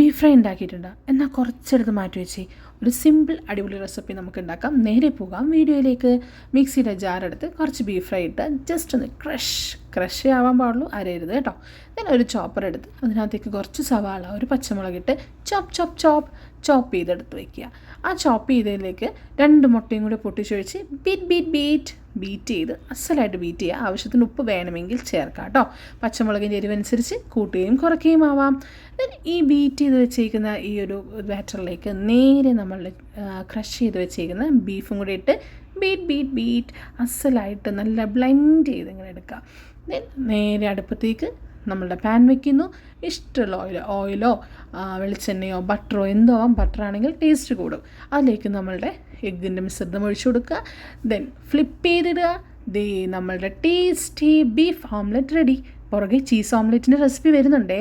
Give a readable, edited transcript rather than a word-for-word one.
Beef fry ഉണ്ടാക്കിയിട്ടുണ്ട്. എന്നാൽ കുറച്ചെടുത്ത് മാറ്റി വെച്ച് ഒരു സിമ്പിൾ അടിപൊളി റെസിപ്പി നമുക്ക് ഉണ്ടാക്കാം. നേരെ പോകാം വീഡിയോയിലേക്ക്. മിക്സിയുടെ ജാറെടുത്ത് കുറച്ച് ബീഫ് ഫ്രൈ ഇട്ട് ജസ്റ്റ് ഒന്ന് ക്രഷ് ആവാൻ പാടുള്ളൂ, അരയരുത് കേട്ടോ. then ഒരു ചോപ്പർ എടുത്ത് അതിനകത്തേക്ക് കുറച്ച് സവാള, ഒരു പച്ചമുളകിട്ട് ചോപ്പ് ചെയ്തെടുത്ത് വയ്ക്കുക. ആ ചോപ്പ് ചെയ്തതിലേക്ക് 2 മുട്ടയും കൂടി പൊട്ടിച്ചൊഴിച്ച് ബീറ്റ് ചെയ്ത് അസലായിട്ട് ബീറ്റ് ചെയ്യുക. ആവശ്യത്തിന് ഉപ്പ് വേണമെങ്കിൽ ചേർക്കാം കേട്ടോ. പച്ചമുളകിൻ്റെ എരിവനുസരിച്ച് കൂട്ടുകയും കുറയ്ക്കുകയും ആവാം. ഈ ബീറ്റ് ചെയ്ത് വെച്ചേക്കുന്ന ഈ ഒരു ബാറ്ററിലേക്ക് നേരെ നമ്മൾ ക്രഷ് ചെയ്ത് വെച്ചേക്കുന്ന ബീഫും കൂടി ഇട്ട് ബീറ്റ് അസലായിട്ട് നല്ല ബ്ലെൻഡ് ചെയ്ത് ഇങ്ങനെ എടുക്കുക. നേരെ അടുപ്പത്തേക്ക് നമ്മളുടെ പാൻ വയ്ക്കുന്നു. ഇഷ്ടമുള്ള ഓയിലോ വെളിച്ചെണ്ണയോ ബട്ടറോ എന്തോ ആവാം. ബട്ടറാണെങ്കിൽ ടേസ്റ്റ് കൂടും. അതിലേക്ക് നമ്മളുടെ എഗ്ഗിൻ്റെ മിശ്രിതം ഒഴിച്ചു കൊടുക്കുക. ദെൻ ഫ്ലിപ്പ് ചെയ്തിടുക. നമ്മളുടെ ടേസ്റ്റി ബീഫ് ഓംലെറ്റ് റെഡി. പുറകെ ചീസ് ഓംലെറ്റിൻ്റെ റെസിപ്പി വരുന്നുണ്ടേ.